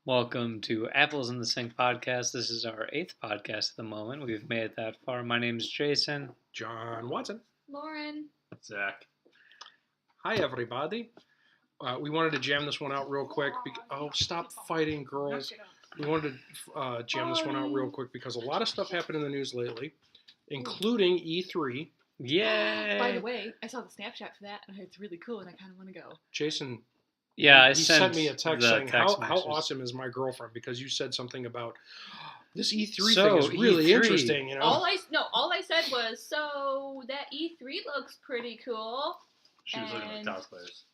Welcome to Apples in the Sink podcast. This is our 8th podcast at the moment. We've made it that far. My name's Jason. John Watson. Lauren. Zack. Hi, everybody. We wanted to jam this one out real quick. Stop fighting, girls. We wanted to jam this one out real quick because a lot of stuff happened in the news lately, including E3. Yay! By the way, I saw the Snapchat for that, and it's really cool, and I kind of want to go. Jason, yeah, he sent me a text saying, how messages. awesome is my girlfriend? Because you said something about, this E3 So, thing is really E3. interesting, you know? All I said was, so that E3 looks pretty cool. She was looking at And- cosplayers.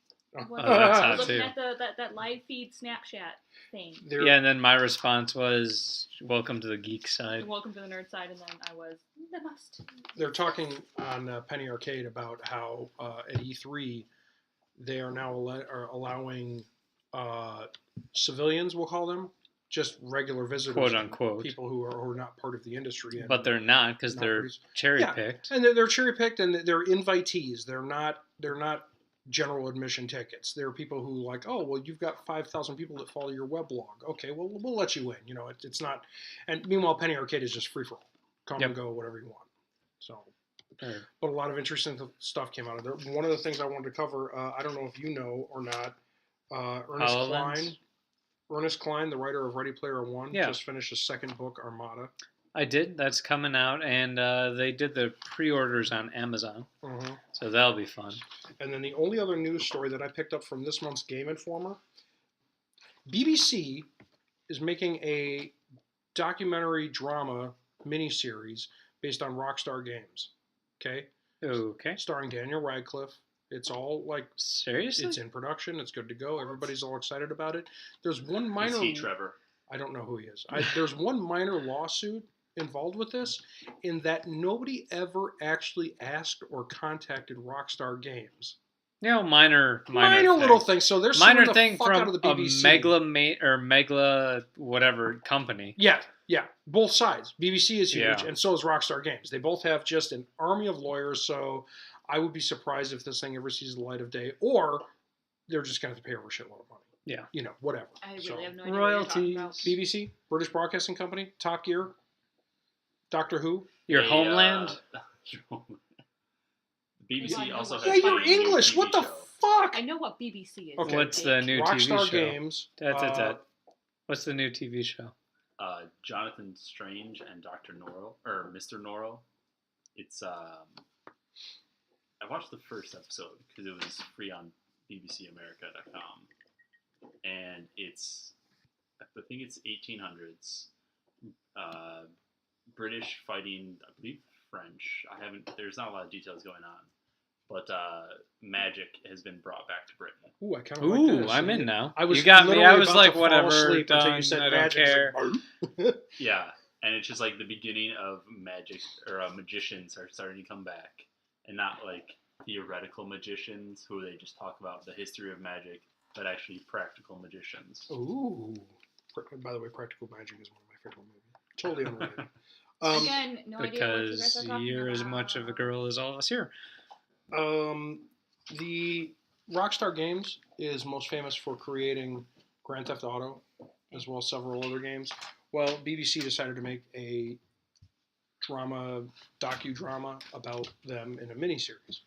What- that's I hot was looking too. at that live feed Snapchat thing. Yeah, and then my response was, welcome to the geek side. And welcome to the nerd side, and then I was the must. They're talking on Penny Arcade about how at E3 they are now allowing civilians, we'll call them, just regular visitors, Quote, unquote. people who are not part of the industry. And But they're not, because not they're produce- cherry-picked. And they're cherry picked, and they're invitees. They're not general admission tickets. There are people who like, oh, well, you've got 5,000 people that follow your weblog. Okay, well, we'll let you in. You know, it's not. And meanwhile, Penny Arcade is just free for all. Come and go, whatever you want. So, but a lot of interesting stuff came out of there. One of the things I wanted to cover, I don't know if you know or not, Ernest Cline, the writer of Ready Player One, just finished his second book, Armada. I did. That's coming out, and they did the pre-orders on Amazon, so that'll be fun. And then the only other news story that I picked up from this month's Game Informer, BBC is making a documentary drama miniseries based on Rockstar Games. Okay? Starring Daniel Radcliffe. It's all like... Seriously? It's in production. It's good to go. Everybody's all excited about it. There's one minor... Is he Trevor? I don't know who he is. There's one minor lawsuit involved with this, in that nobody ever actually asked or contacted Rockstar Games. Minor little thing. So there's minor the thing fuck from out of the BBC. a megla whatever company. Yeah. Both sides. BBC is huge, Yeah. and so is Rockstar Games. They both have just an army of lawyers. So I would be surprised if this thing ever sees the light of day, or they're just going to have to pay over a shitload of money. Yeah. You know, whatever. I really So, have no idea royalties. what BBC, British Broadcasting Company, Top Gear, Doctor Who. Your homeland. BBC also has Yeah, you're a new English. TV What the show. fuck? you're talking about. I know what BBC is. Okay. What's the new Rockstar TV show? Games. What's the new TV show? Jonathan Strange and Dr. Norrell, or Mr. Norrell. It's I watched the first episode because it was free on bbcamerica.com, and I think it's 1800s, British fighting, I believe, French. There's not a lot of details going on, but magic has been brought back to Britain. Ooh, I kind of like this. I'm in now. I was you got me. I literally was about like, to fall whatever, asleep until done, you said I don't magic. care. Yeah, and it's just like the beginning of magic, or magicians are starting to come back, and not like theoretical magicians who they just talk about the history of magic, but actually practical magicians. Ooh. By the way, Practical Magic is one of my favorite movies. Totally unrelated. Again, no idea what you guys Because are talking you're about. as much of a girl as all of us here. The Rockstar Games is most famous for creating Grand Theft Auto, as well as several other games. Well, BBC decided to make a docudrama about them in a miniseries.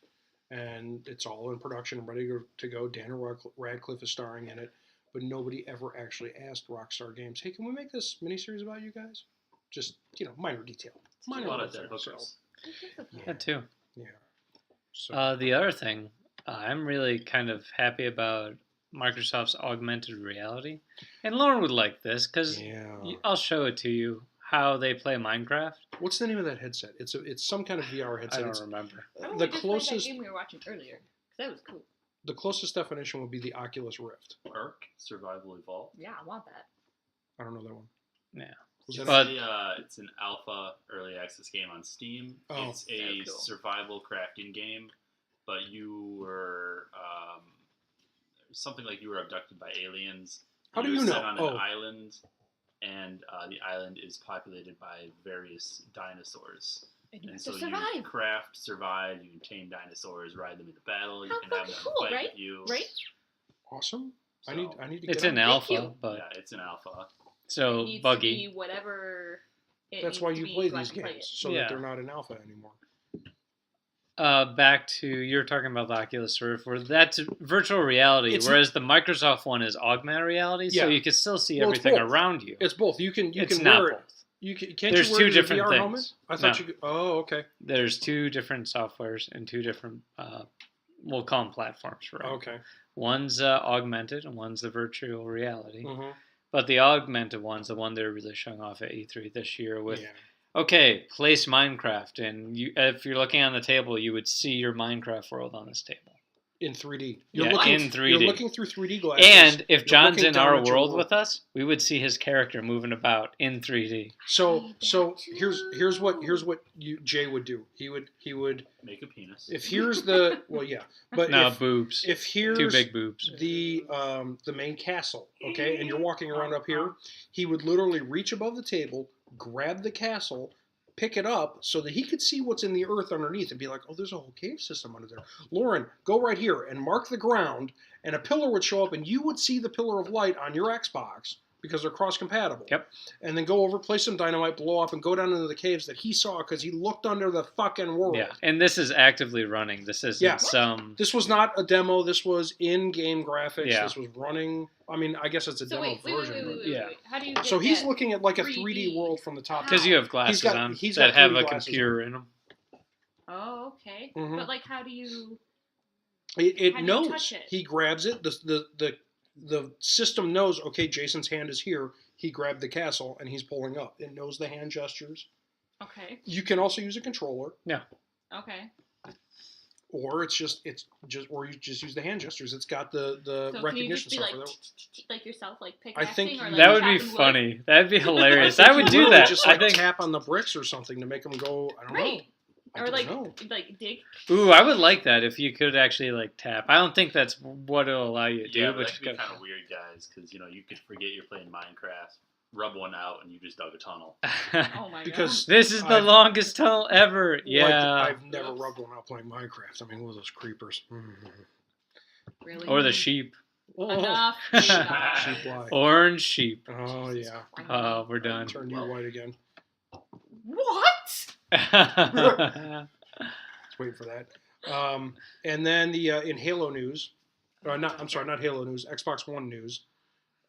And it's all in production, ready to go. Daniel Radcliffe is starring in it, but nobody ever actually asked Rockstar Games, hey, can we make this miniseries about you guys? Just, minor detail. Minor a lot of little dead thing, so, hookers. That too. yeah. So, The other thing, I'm really kind of happy about Microsoft's augmented reality. And Lauren would like this, because I'll show it to you, how they play Minecraft. what's the name of that headset? It's some kind of VR headset. I don't It's- remember. The closest that game we were watching earlier, 'cause that was cool. the closest definition would be the Oculus Rift. Ark Survival Evolved. Yeah, I want that. I don't know that one. Yeah. Was It's, that it's an alpha early access game on Steam. Oh. It's a So cool. survival crafting game, but you were something like you were abducted by aliens. How do you you were know? set on Oh. an island, and the island is populated by various dinosaurs. And you And have so to you survive, craft, survive, you can tame dinosaurs, ride them into battle, you How can have fucking them cool, fight right? with you. right? awesome? So I need to. It's get an on. alpha, but yeah, it's an alpha. so It needs buggy. to be whatever. That's why you play these games, so Yeah. that they're not in alpha anymore. Back to you're talking about the Oculus Rift, where that's virtual reality, whereas the Microsoft one is augmented reality, so you can still see everything around you. It's both. You can it's can not wear both. it. You can't. There's you wear two it in a different VR things. helmet? I thought you could. Oh, okay. There's two different softwares and two different, we'll call them platforms, right? Okay. One's augmented and one's the virtual reality. Mm-hmm. But the augmented one's the one they're really showing off at E3 this year with, Yeah. okay, place Minecraft, and if you're looking on the table, you would see your Minecraft world on this table. In 3D. In 3D. You're looking through 3D glasses. And if John's looking in down our at your world with us, we would see his character moving about in 3D. So here's what Jay would do. He would make a penis. If here's the but no, if, boobs. If here's two big boobs. The main castle, okay, and you're walking around up here, he would literally reach above the table, grab the castle, pick it up so that he could see what's in the earth underneath and be like, oh, there's a whole cave system under there. Lauren, go right here and mark the ground, and a pillar would show up, and you would see the pillar of light on your Xbox because they're cross-compatible. Yep. And then go over, place some dynamite, blow up, and go down into the caves that he saw because he looked under the fucking world. Yeah, and this is actively running. This isn't some... This was not a demo. This was in-game graphics. Yeah. This was running... I mean, I guess it's a demo version. Wait. How do you get so he's looking at like a 3D world from the top. Because you have glasses on that have a computer in them. Oh, okay. Mm-hmm. But like, how do you... It how do knows. you touch it? He grabs it. The system knows, okay, Jason's hand is here. He grabbed the castle, and he's pulling up. It knows the hand gestures. Okay. You can also use a controller. Yeah. Okay. Or you just use the hand gestures. It's got the so recognition can you software. just be like yourself, like pickaxing? I think or like that would be chopping wood? funny. That'd be hilarious. I would do that. Just like tap on the bricks or something to make them go. I don't know. Or like dig. Ooh, I would like that if you could actually like tap. I don't think that's what it'll allow you to do. Yeah, but that'd be kind of weird, guys, because you could forget you're playing Minecraft, rub one out, and you just dug a tunnel. Oh my because this is the longest tunnel ever. Yeah. I've never rubbed one out playing Minecraft. I mean, what are those creepers? Really? Or the sheep. Enough. Sheep life. Orange sheep. Oh yeah. We're done. Turn you white again. What? Let's wait for that. And then the in Halo news, not Halo news, Xbox One news.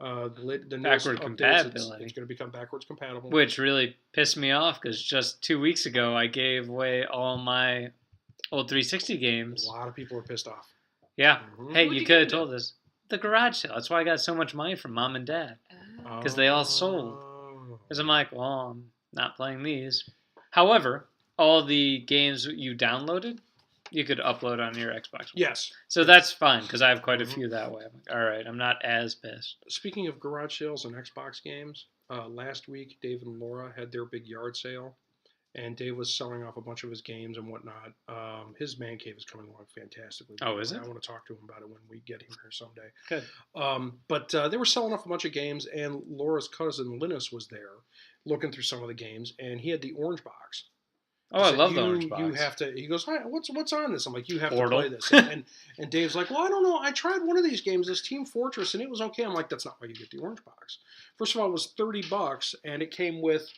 The backward compatibility. It's going to become backwards compatible. Which really pissed me off because just 2 weeks ago I gave away all my old 360 games. A lot of people are pissed off. Yeah. Mm-hmm. Hey, you could have told us. The garage sale. That's why I got so much money from mom and dad. Because they all sold. Because I'm like, well, I'm not playing these. However, all the games you downloaded, you could upload on your Xbox One. Yes. So that's fine, because I have quite a few that way. I'm like, all right, I'm not as pissed. Speaking of garage sales and Xbox games, last week Dave and Laura had their big yard sale, and Dave was selling off a bunch of his games and whatnot. His man cave is coming along fantastically. Oh, is it? I want to talk to him about it when we get him here someday. Good. But they were selling off a bunch of games, and Laura's cousin Linus was there looking through some of the games, and he had the orange box. Oh, I love the orange box. You have to. He goes, "Hi, what's on this?" I'm like, "You have Portal. to play this." And Dave's like, "Well, I don't know. I tried one of these games, this Team Fortress, and it was okay." I'm like, "That's not why you get the orange box. First of all, it was $30, and it came with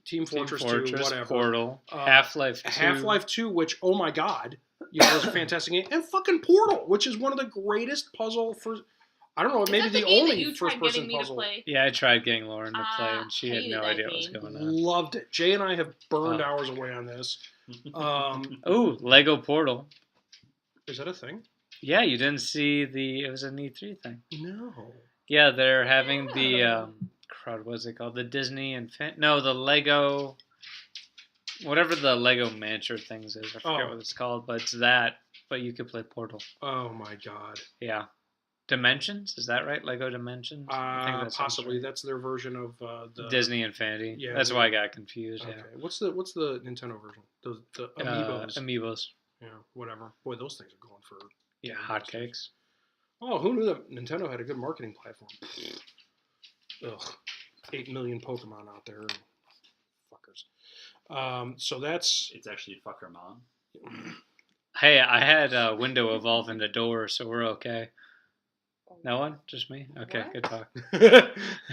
Team Fortress 2, whatever, Portal, Half-Life 2, Half-Life 2, which oh my god, was a fantastic game, and fucking Portal, which is one of the greatest puzzle for. I don't know, maybe the only first-person puzzle. Yeah, I tried getting Lauren to play, and she had no idea what was going on. Loved it. Jay and I have burned hours away on this. Ooh, Lego Portal. Is that a thing? Yeah, you didn't see it was an E3 thing. No. Yeah, they're having the, what's it called? The Disney the Lego, whatever the Lego Mansion things is. I forget what it's called, but it's that, but you could play Portal. Oh my god. Yeah. Dimensions? Is that right? Lego Dimensions? I think that's possibly. Right. That's their version of the Disney Infinity. Yeah, that's why I got confused. Okay. Yeah. What's the Nintendo version? The Amiibos. Amiibos. Yeah, whatever. Boy, those things are going for hotcakes. Oh, who knew that Nintendo had a good marketing platform? Ugh, 8 million Pokemon out there, fuckers. So that's it's actually fucker mom. Hey, I had a window evolve into door, so we're okay. No one? Just me? Okay, What? good talk.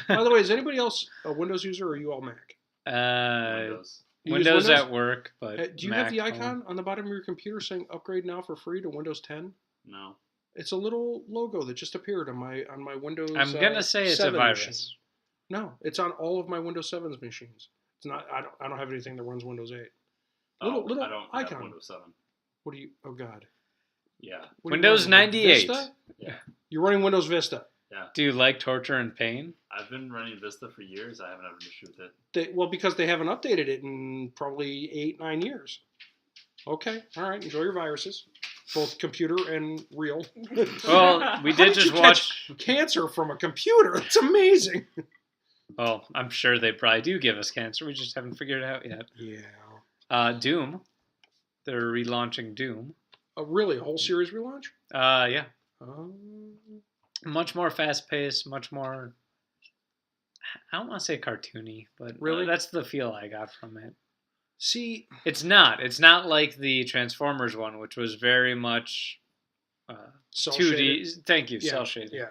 By the way, is anybody else a Windows user, or are you all Mac? Windows. You use Windows at work, but do you Mac have the icon home. on the bottom of your computer saying "Upgrade now for free to Windows 10"? No. It's a little logo that just appeared on my Windows. I'm gonna say it's a 7 virus. machine. No, it's on all of my Windows 7's machines. It's not. I don't have anything that runs Windows 8. Little I don't icon. have Windows 7. What do you? Oh God. Yeah. What do you Windows run, 98. Vista? Yeah. You're running Windows Vista. Yeah. Do you like torture and pain? I've been running Vista for years. I haven't had an issue with it. Well, because they haven't updated it in probably 8-9 years. Okay, all right. Enjoy your viruses, both computer and real. Well, we How did you just catch watch. cancer from a computer. It's amazing. Well, I'm sure they probably do give us cancer. We just haven't figured it out yet. Yeah. Doom. They're relaunching Doom. Really, a whole series relaunch? Yeah. Um, Much more fast paced, much more. I don't want to say cartoony, but Really? that's the feel I got from it. see, It's not. It's not like the Transformers one, which was very much cell 2D. shaded. Thank you, Yeah, cell shaded. Yeah.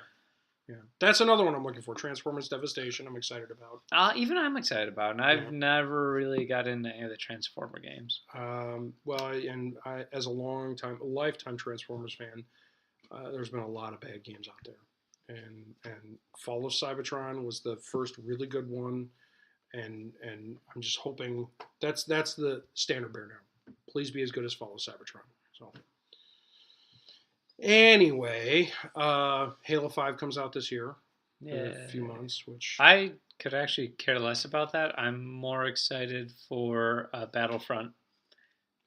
That's another one I'm looking for. Transformers Devastation. I'm excited about. Even I'm excited about, and I've Yeah. never really got into any of the Transformer games. Well, and I, as a lifetime Transformers fan, there's been a lot of bad games out there, and Fall of Cybertron was the first really good one, and I'm just hoping that's the standard bearer now. Please be as good as Fall of Cybertron. So. Anyway, Halo 5 comes out this year in a few months, which I could actually care less about that. I'm more excited for Battlefront.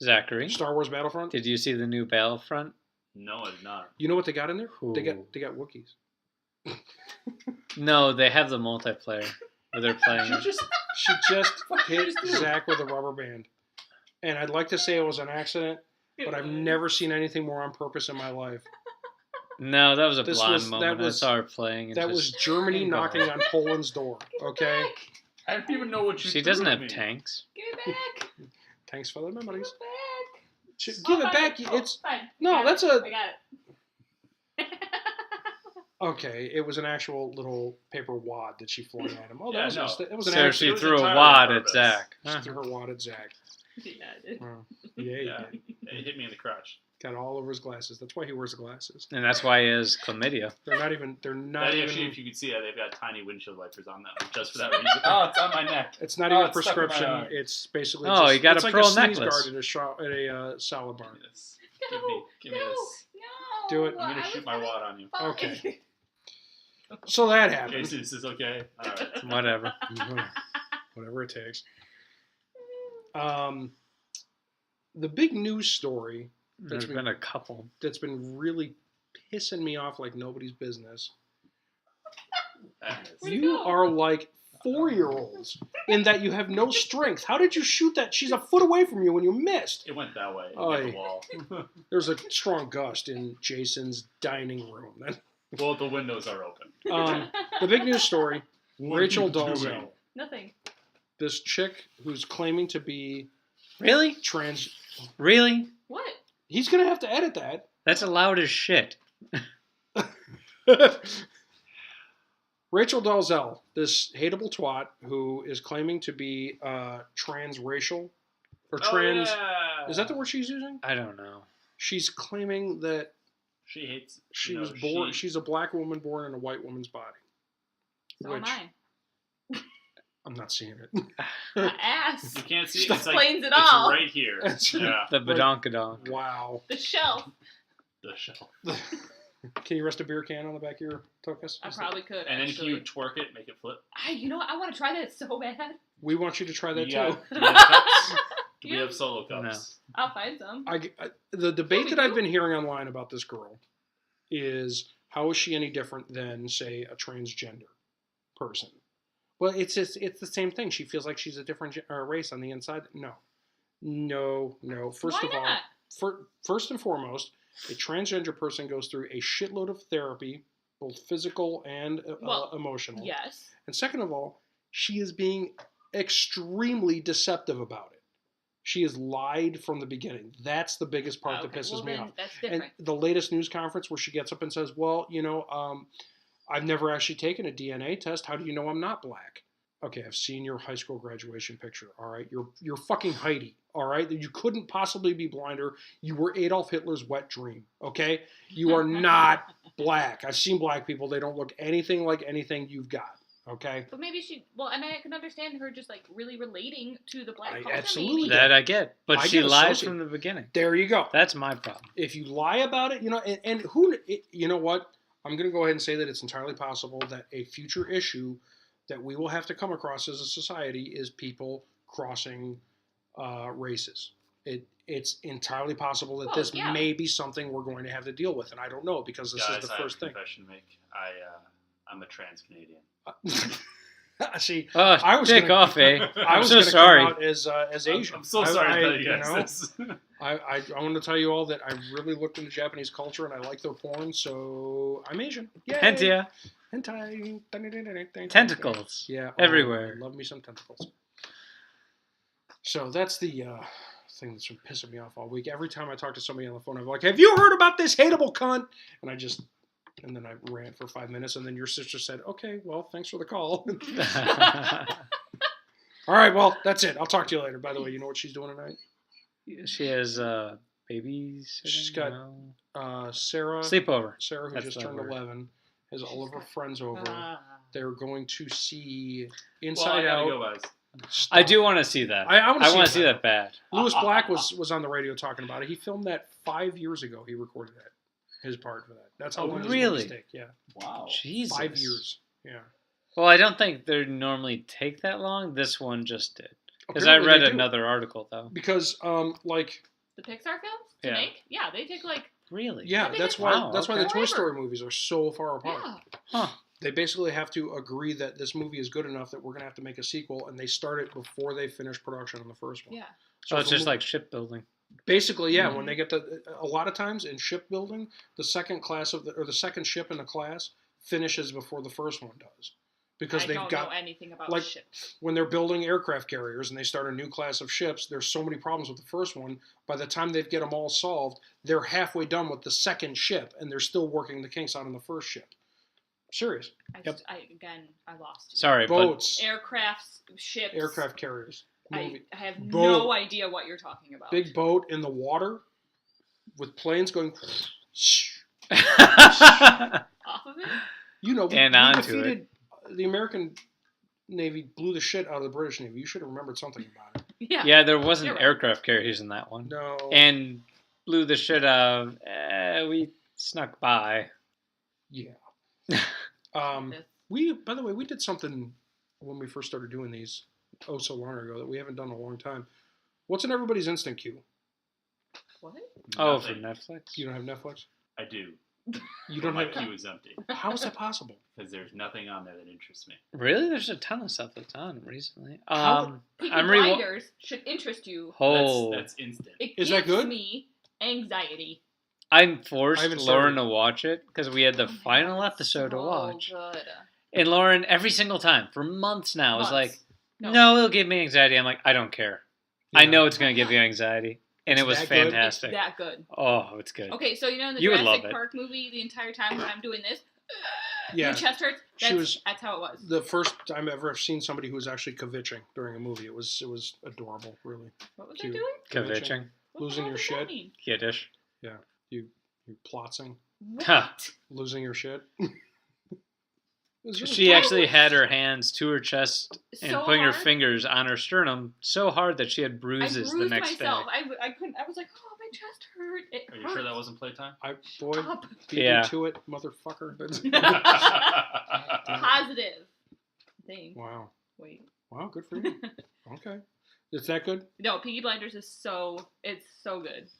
Zachary, Star Wars Battlefront. did you see the new Battlefront? No, I did not. You know what they got in there? Who? They got Wookiees. No, they have the multiplayer where they're playing it. She just hit Zach with a rubber band, and I'd like to say it was an accident, but I've never seen anything more on purpose in my life. No, that was a This blonde was- moment. that was- I saw her playing. And That was just, Germany knocking on Poland's door. Okay, I didn't even know what you She threw doesn't at have me. tanks. Give it back. thanks for the Give memories. it back. Give it fine. back. Oh, It's fine. no, I got that's it. a I got it. okay. It was an actual little paper wad that she flung at him. Oh, Yeah, that was no. it was an So accident. she It was threw a entirely wad on at purpose. Zach. She threw her wad at Zach. Yeah, I did. Oh, yeah, he Yeah. did. It hit me in the crotch. Got all over his glasses. That's why he wears the glasses. And that's why he has chlamydia. They're not even. Actually, if you could see it, they've got tiny windshield wipers on them just for that reason. Oh, it's on my neck. It's not Oh, even it's stuck in my prescription. eye. It's basically. Oh, just, you got it's a like pearl a sneeze necklace. guard at a salad bar. Give me this. No, Give me no, this. no. Do it. I'm I gonna was shoot my having wad on you. fun. Okay. So that happened. Jason, is this okay? All right. Whatever. Whatever it takes. The big news story There's been a couple. that's been really pissing me off like nobody's business. Where'd You go? are like 4-year-olds in that you have no strength. How did you shoot that? She's a foot away from you when you missed. It went that way. It Oy. hit the wall. There's a strong gust in Jason's dining room. Well, the windows are open. The big news story, What Rachel are you doing? Dolezal, Nothing. this chick who's claiming to be Really? trans. Really? What? He's going to have to edit that. That's loud as shit. Rachel Dolezal, this hateable twat who is claiming to be transracial or trans. Oh, yeah. Is that the word she's using? I don't know. She's claiming that She hates. she no, was born. She's a black woman born in a white woman's body. So am I. I'm not seeing it. My ass. You can't see it. Stop. It's like, Explains it it's all. right here. Yeah. The badonkadonk. Wow. The shelf. The shelf. Can you rest a beer can on the back of your tokus? I probably could. And then can actually. you twerk it, make it flip? You know what? I want to try that so bad. We want you to try that Yeah. too. Do we have cups? Do we Yeah. have solo cups? I'll find some. The debate we that I've do? been hearing online about this girl is how is she any different than, say, a transgender person? Well, it's the same thing. She feels like she's a different race on the inside. No. First Why of all, not? first and foremost, a transgender person goes through a shitload of therapy, both physical and emotional. Yes. And second of all, she is being extremely deceptive about it. She has lied from the beginning. That's the biggest part that pisses me off. That's different. And the latest news conference where she gets up and says, well, I've never actually taken a DNA test. How do you know I'm not black? Okay, I've seen your high school graduation picture. All right, you're fucking Heidi. All right, you couldn't possibly be blinder. You were Adolf Hitler's wet dream. Okay, you are not black. I've seen black people. They don't look anything like anything you've got. Okay. But maybe and I can understand her just like really relating to the black culture. Absolutely. Maybe. That I get, but she lies from the beginning. There you go. That's my problem. If you lie about it, and who, you know what? I'm going to go ahead and say that it's entirely possible that a future issue that we will have to come across as a society is people crossing races. It's entirely possible that this may be something we're going to have to deal with, and I don't know because this is the first thing. Confession to make. I'm a trans Canadian. See, I was take off, eh? I was so sorry. come out as Asian. I'm so sorry to tell you guys this. I want to tell you all that I really looked into Japanese culture and I like their porn, so I'm Asian. Yay! Hentai. Hentai. Tentacles. Yeah. Everywhere. I love me some tentacles. So that's the thing that's been pissing me off all week. Every time I talk to somebody on the phone, I'm like, have you heard about this hateable cunt? And then I rant for 5 minutes, and then your sister said, okay, well, thanks for the call. All right, well, that's it. I'll talk to you later. By the way, you know what she's doing tonight? She has babies. She's got Sarah. Sleepover. Sarah, who just turned 11, has all of her friends over. They're going to see Inside Out. Stop. I do want to see that. I want to see that bad. Lewis Black was on the radio talking about it. He filmed that 5 years ago. He recorded that. His part for that. That's how long really? His take. Yeah. Wow. Jesus. 5 years. Yeah. Well, I don't think they normally take that long. This one just did. Because I read another article though. Because the Pixar films to make, they take like really. Yeah, that's why the Toy Story movies are so far apart. Yeah. Huh. They basically have to agree that this movie is good enough that we're gonna have to make a sequel, and they start it before they finish production on the first one. Yeah. So it's just like shipbuilding. Basically, yeah. Mm-hmm. When they get a lot of times in shipbuilding, the second ship in the class finishes before the first one does, because they've got know anything about ships. When they're building aircraft carriers and they start a new class of ships, there's so many problems with the first one. By the time they get them all solved, they're halfway done with the second ship, and they're still working the kinks out on the first ship. Serious. I lost you. Sorry, boats, aircrafts, ships, aircraft carriers. I have no idea what you're talking about. Big boat in the water with planes going off of it. We defeated the American Navy, blew the shit out of the British Navy. You should have remembered something about it. Yeah, there wasn't aircraft carriers in that one. No. And blew the shit out of. We snuck by. Yeah. By the way, we did something when we first started doing these so long ago that we haven't done in a long time. What's in everybody's instant queue? What? Oh, for Netflix? You don't have Netflix? I do. You don't My have queue is empty. How is that possible? Because there's nothing on there that interests me. Really? There's a ton of stuff that's on recently. Peaky Blinders should interest you. Oh. That's instant. Is that good? It gives me anxiety. I'm forced Lauren to watch it because we had the final episode to watch. Good. And Lauren, every single time, for months now, is like, no, it'll give me anxiety. I'm like, I don't care. Yeah. I know it's going to give you anxiety. And it was fantastic. It's that good. Oh, it's good. Okay, so in the Jurassic Park movie, the entire time when I'm doing this, your chest hurts. That's how it was. The first time I've ever seen somebody who was actually kavitching during a movie. It was adorable, really. What was I doing? Kavitching. Losing your shit. Yiddish. Yeah. You plotzing. What? Losing your shit. She actually had her hands to her chest and putting her fingers on her sternum so hard that she had bruises the next day. I couldn't. I was like, oh, my chest hurt. Are you sure that wasn't playtime? Beat me to it, motherfucker. Positive thing. Wow. Wait. Wow, good for you. Okay. Is that good? No, Peaky Blinders is so good.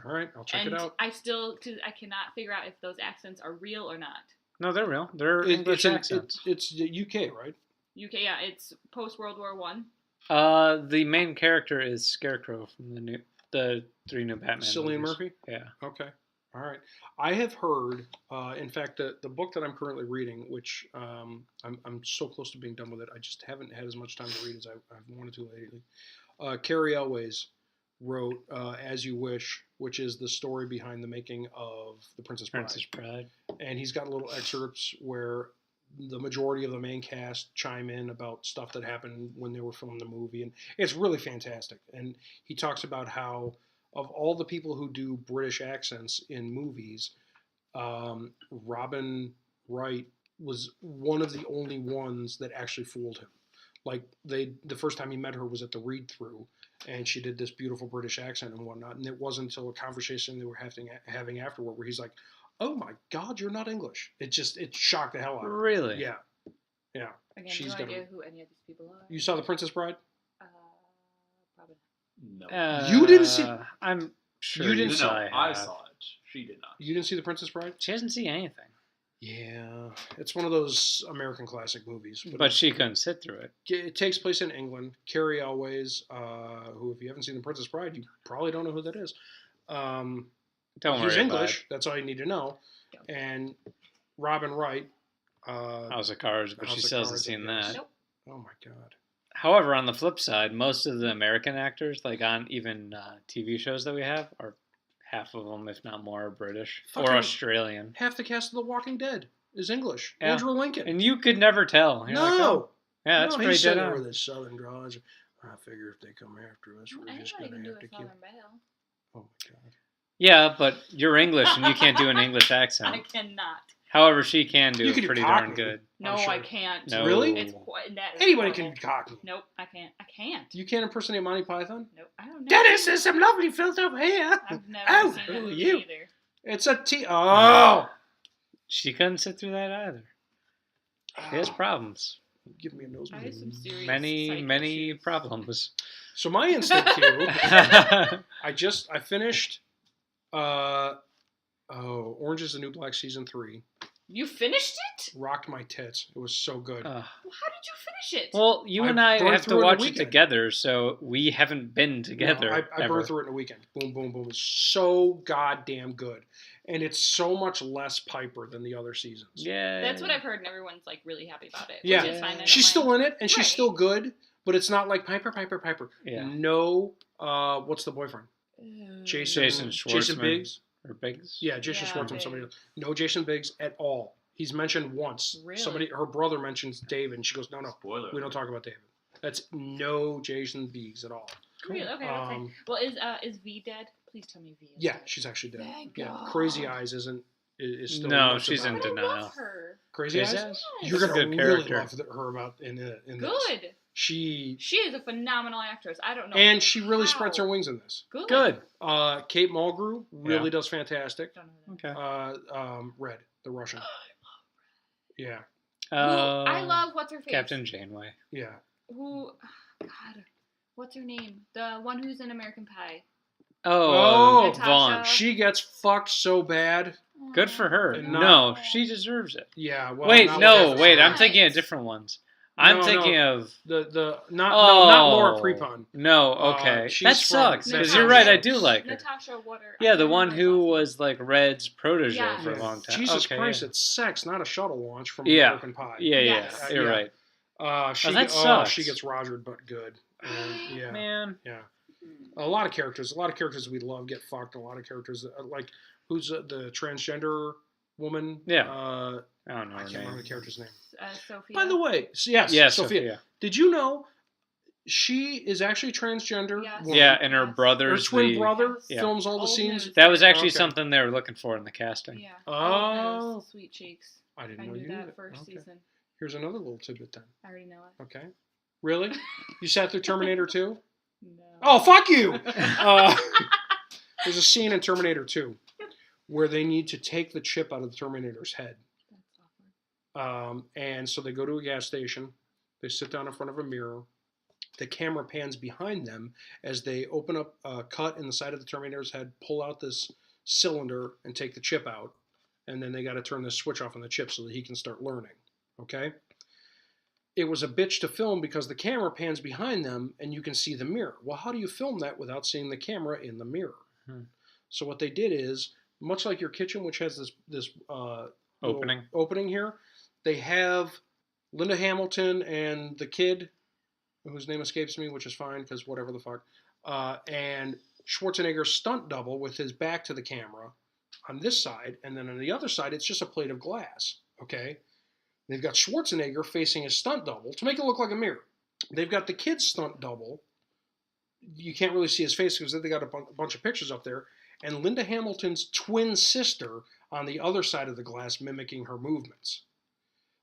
All right, I'll check it out. I cannot figure out if those accents are real or not. No, they're real. They're English accents. It's UK, right? UK, yeah. It's post World War One. The main character is Scarecrow from the 3 new Batman Cillian movies. Murphy? Yeah. Okay. All right. I have heard, in fact, the book that I'm currently reading, which I'm so close to being done with it, I just haven't had as much time to read as I've wanted to lately. Carrie Elway's wrote As You Wish, which is the story behind the making of The Princess Bride. And he's got little excerpts where the majority of the main cast chime in about stuff that happened when they were filming the movie. And it's really fantastic. And he talks about how, of all the people who do British accents in movies, Robin Wright was one of the only ones that actually fooled him. Like, the first time he met her was at the read-through, and she did this beautiful British accent and whatnot. And it wasn't until a conversation they were having afterward where he's like, "Oh my God, you're not English." It shocked the hell out of him. Really? Yeah. Yeah. Again, no idea who any of these people are. You saw The Princess Bride? Probably. No. You didn't see... I'm sure you didn't. No, I saw it. She did not. You didn't see The Princess Bride? She hasn't seen anything. Yeah. It's one of those American classic movies. But she couldn't sit through it. It takes place in England. Carrie Elways, who, if you haven't seen The Princess Bride, you probably don't know who that is. Don't worry. He's English. That's all you need to know. And Robin Wright. House of Cards, but she still hasn't seen that. Nope. Oh my God. However, on the flip side, most of the American actors, like on even TV shows that we have, are half of them, if not more, are British or Australian. Half the cast of The Walking Dead is English. Yeah. Andrew Lincoln. And you could never tell. You're like, oh, yeah, that's pretty dead on. With his southern drawl. I figure if they come after us, we're just going to have to kill. Oh my God. Yeah, but you're English and you can't do an English accent. I cannot. However, she can do it pretty Cockney. darn good. No, sure. I can't. No. Really? It's quite, Anybody can be Cockney. Nope, I can't. You can't impersonate Monty Python? Nope, I don't know. Dennis, there's some lovely filth over here. I've never seen who it are you? either. It's a T. Oh! She couldn't sit through that either. She has problems. Give me a nosebleed. I have some serious Many issues. problems. So my instant cue, I finished Orange is the New Black Season 3. You finished it? Rocked my tits. It was so good. Well, how did you finish it? Well, you and I burned have to through it in a watch it weekend. together, so we haven't been together. No, I ever. burned through it in a weekend. Boom, boom, boom. It's so goddamn good. And it's so much less Piper than the other seasons. Yeah. That's what I've heard, and everyone's like really happy about it. Yeah. Which is fine. She's still in it, and she's Right. still good, but it's not like Piper. Yeah. No, what's the boyfriend? Jason Schwartzman. Biggs? Or Biggs? Yeah, Jason Schwartzman, Biggs. somebody else. No Jason Biggs at all. He's mentioned once. Really? Her brother mentions David, and she goes, no, Spoiler. we don't talk about David. That's no Jason Biggs at all. Really? Okay, that's fine. Well, is V dead? Please tell me V is Yeah, dead. she's actually dead. Thank Yeah, God. Crazy Eyes is still No, much she's about in it. I denial. love her. Crazy Eyes? Yes. You're She's a gonna good really character. love her about in this. Good. She is a phenomenal actress. I don't know. and she really how. spreads her wings in this. Good. Kate Mulgrew really does fantastic. Don't know that. Okay. Red, the Russian. Yeah. I love what's her face. Captain Janeway. Yeah. God, what's her name? The one who's in American Pie. Oh, Natasha. Vaughn. She gets fucked so bad. Good for her. And No, she deserves it. Yeah. Well, Wait, not no, with wait. that. I'm thinking of different ones. I'm thinking of not oh, not Laura Prepon. No, okay, she's that from sucks because Natasha. you're right. I do like her. Natasha Water. Yeah, the one who was like Red's protege Yes. for a long time. Jesus okay, Christ, yeah. it's sex, not a shuttle launch from Yeah. American Pie. Yeah, Yes. you're Yeah. right. That She sucks. gets Rogered, but good. And, yeah, Man, yeah. A lot of characters we love get fucked. A lot of characters like who's the transgender woman? Yeah. I I don't know her can't remember the name. character's name. Sophia. By the way, yes, Yeah, Sophia. Did you know she is actually transgender? Yes. woman? Yeah, and her Yes. brother's Her twin the- brother Yeah. films all the Old scenes. news. That was actually Okay. something they were looking for in the casting. Yeah. Oh. Old Sweet Cheeks. I didn't I know knew you that knew that. first Okay. season. Here's another little tidbit then. I already know it. Okay. Really? You sat through Terminator 2? No. Oh, fuck you! There's a scene in Terminator 2 where they need to take the chip out of the Terminator's head. That's awkward. And so they go to a gas station. They sit down in front of a mirror. The camera pans behind them as they open up a cut in the side of the Terminator's head, pull out this cylinder, and take the chip out. And then they got to turn the switch off on the chip so that he can start learning. Okay? It was a bitch to film because the camera pans behind them and you can see the mirror. Well, how do you film that without seeing the camera in the mirror? So what they did is, much like your kitchen, which has this opening here, they have Linda Hamilton and the kid, whose name escapes me, which is fine because whatever the fuck, and Schwarzenegger's stunt double with his back to the camera on this side, and then on the other side, it's just a plate of glass, okay? They've got Schwarzenegger facing his stunt double to make it look like a mirror. They've got the kid's stunt double. You can't really see his face because they got a bunch of pictures up there. And Linda Hamilton's twin sister on the other side of the glass mimicking her movements.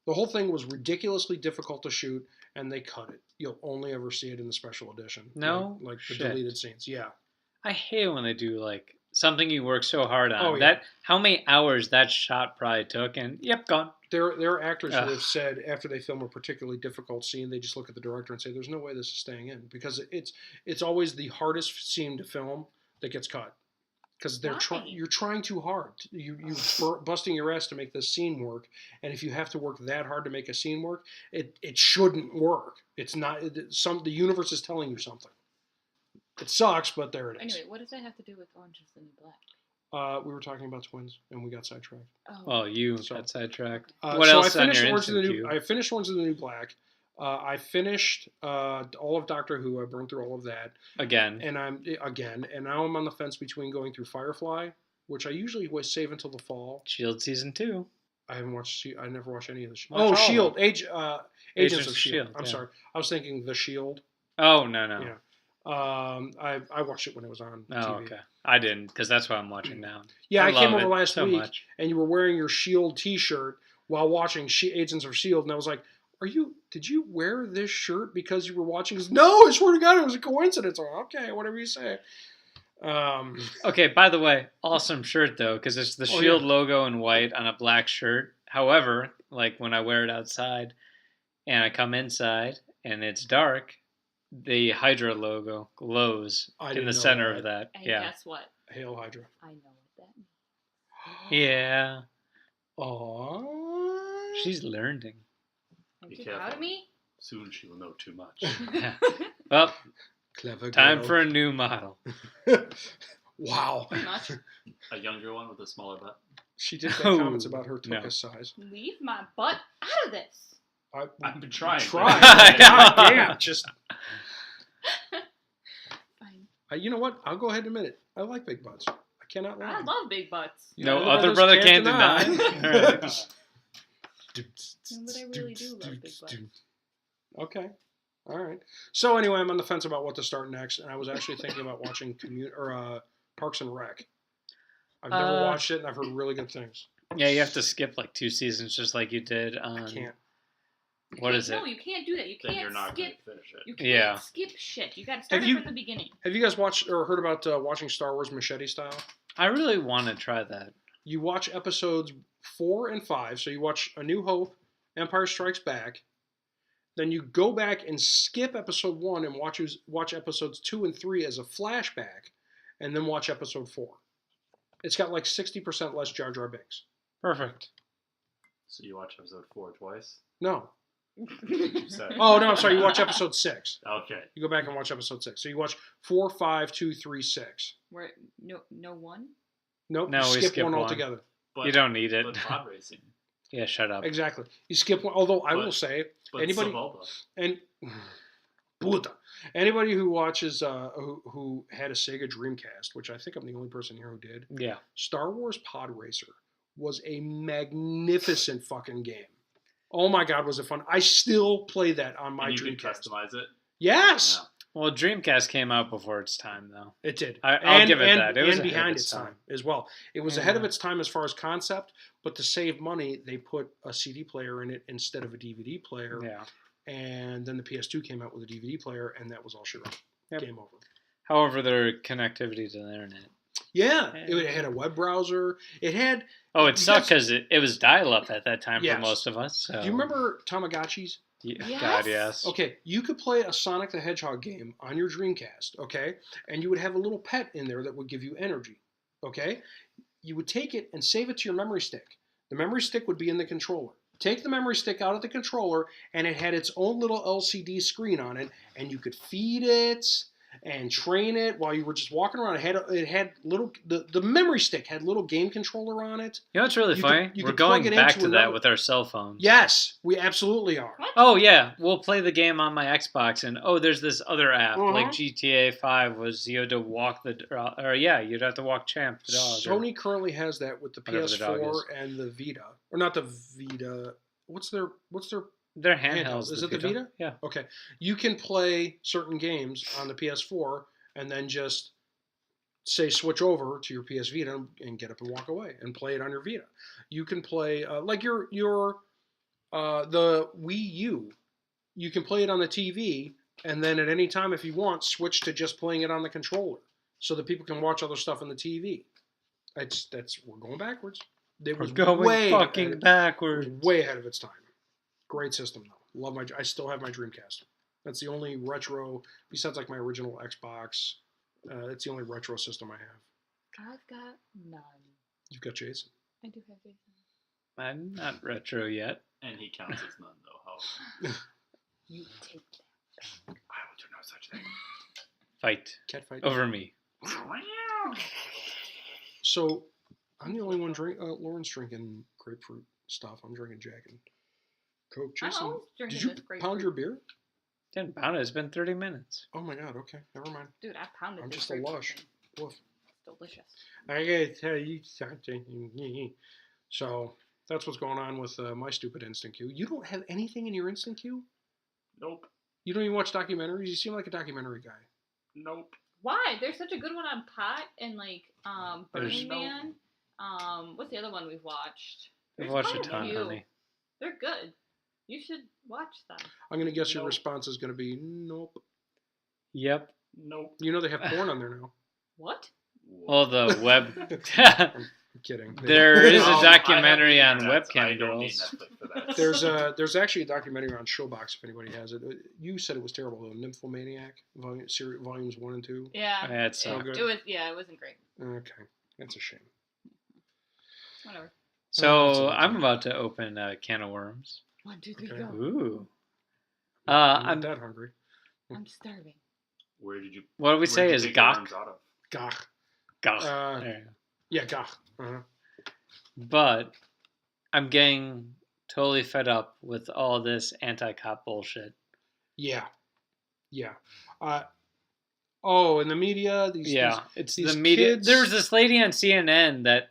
The whole thing was ridiculously difficult to shoot, and they cut it. You'll only ever see it in the special edition. No? Like the deleted scenes, yeah. I hate when they do, like, something you work so hard on. Oh, yeah. How many hours that shot probably took, and yep, gone. There are actors who have said after they film a particularly difficult scene, they just look at the director and say, "There's no way this is staying in," because it's always the hardest scene to film that gets cut, because you're trying too hard. You're busting your ass to make this scene work, and if you have to work that hard to make a scene work, it shouldn't work. It's not. The universe is telling you something. It sucks, but there it is. Anyway, what does that have to do with Orange is the New Black? We were talking about twins, and we got sidetracked. Oh, well, you got sidetracked. What so else on your instant queue? I finished Orange is the New Black. I finished all of Doctor Who. I burned through all of that Again. and now I'm on the fence between going through Firefly, which I usually always save until the fall. Shield season 2. I never watched any of the Shield. Agents of Shield. I'm yeah. sorry, I was thinking The Shield. Oh no. Yeah. I watched it when it was on TV. Oh, okay. I didn't, because that's what I'm watching now. Yeah, I came over last so week, much. and you were wearing your Shield T-shirt while watching Agents of Shield, and I was like, did you wear this shirt because you were watching this? No, I swear to God, it was a coincidence. Oh, okay, whatever you say. Okay, by the way, awesome shirt, though, because it's the Shield logo in white on a black shirt. However, like when I wear it outside and I come inside and it's dark, the Hydra logo glows in the center of that. And guess what? Hail Hydra. I know what that means. Yeah. Aww. She's learning. Are you proud of me? Soon she will know too much. Yeah. Well, clever time girl. for a new model. Wow. Pretty much. A younger one with a smaller butt. She did make comments about her tuchus size. Leave my butt out of this. I've been trying. God damn. Just. Fine. You know what? I'll go ahead and admit it. I like big butts. I cannot lie. I love big butts. No other brother can't deny. No, but I really do love big butts. Okay. All right. So anyway, I'm on the fence about what to start next, and I was actually thinking about watching Parks and Rec. I've never watched it, and I've heard really good things. Yeah, you have to skip like 2 seasons, just like you did on. I can't. What is it? No, you can't do that. You Then can't you're not going skip. to finish it. You can't skip shit. You got to start it from the beginning. Have you guys watched or heard about watching Star Wars Machete Style? I really want to try that. You watch episodes 4 and 5. So you watch A New Hope, Empire Strikes Back. Then you go back and skip episode 1 and watch episodes 2 and 3 as a flashback, and then watch episode 4. It's got like 60% less Jar Jar Binks. Perfect. So you watch episode 4 twice? No. You said. Oh, no, I'm sorry. You watch episode 6. Okay. You go back and watch episode 6. So you watch 4, 5, 2, 3, 6. Where no one? Nope. No, we skip one one altogether. But, you don't need it. But pod racing. Yeah, shut up. Exactly. You skip one. Although I will say, But anybody Sebulba. and puta, anybody who watches who had a Sega Dreamcast, which I think I'm the only person here who did. Yeah. Star Wars Pod Racer was a magnificent fucking game. Oh my God, was it fun! I still play that on my And you Dreamcast. can customize it? Yes. Yeah. Well, Dreamcast came out before its time, though. It did. I'll give it that. It was and ahead behind of its its time as well. It was ahead of its time as far as concept, but to save money, they put a CD player in it instead of a DVD player. Yeah. And then the PS2 came out with a DVD player, and that was all she wrote. Yep. Game over. However, their connectivity to the internet. Yeah. It had a web browser. It had... Oh, it sucked because it was dial-up at that time Yes. for most of us. So. Do you remember Tamagotchis? Yeah, Yes. God, yes. Okay, you could play a Sonic the Hedgehog game on your Dreamcast, okay? And you would have a little pet in there that would give you energy, okay? You would take it and save it to your memory stick. The memory stick would be in the controller. Take the memory stick out of the controller, and it had its own little LCD screen on it, and you could feed it, and train it while you were just walking around. It had little the memory stick had little game controller on it. You know what's really funny? We're going back to that with our cell phones. Yes, we absolutely are. What? Oh yeah, we'll play the game on my Xbox, and there's this other app like GTA 5 was you had to walk you'd have to walk Champ the dog. Sony currently has that with the PS4 and the Vita, or not the Vita. What's their They're handhelds. Is it the Vita? Yeah. Okay. You can play certain games on the PS4 and then just say switch over to your PS Vita and get up and walk away and play it on your Vita. You can play like your the Wii U. You can play it on the TV and then at any time if you want switch to just playing it on the controller so that people can watch other stuff on the TV. We're going backwards. We're going fucking backwards. Way ahead of its time. Great system though. I still have my Dreamcast. That's the only retro, besides like my original Xbox. It's the only retro system I have. I've got none. You've got Jason. I do have Jason. I'm not retro yet. And he counts as none though. How? You take that. I will do no such thing. Fight. Cat fight. Over me. So, I'm the only one Lauren's drinking grapefruit stuff. I'm drinking Jack and Coke. Jason, did you pound your beer? Didn't pound it. It's been 30 minutes. Oh my god. Okay, never mind. Dude, I pounded. I'm just a lush. Woof. It's delicious. I gotta tell you something. So that's what's going on with my stupid instant queue. You don't have anything in your instant queue? Nope. You don't even watch documentaries? You seem like a documentary guy. Nope. Why? There's such a good one on pot and like Burning Man. What's the other one we've watched? We've watched a ton, honey. They're good. You should watch them. I'm going to guess your response is going to be nope. Yep. Nope. You know they have porn on there now. What? Well, the web... I'm kidding. There is a documentary on webcam girls. There's actually a documentary on Showbox if anybody has it. You said it was terrible though. Nymphomaniac, volumes 1 and 2. Yeah. It's so good. It wasn't great. Okay. That's a shame. Whatever. So I'm about to open a can of worms. 1, 2, 3, go. Ooh. I'm not that hungry. I'm starving. Where did you? What do we say is gach? Gach. Gach. Yeah, gach. Uh-huh. But I'm getting totally fed up with all this anti-cop bullshit. Yeah. In the media. It's the media. Kids. There was this lady on CNN that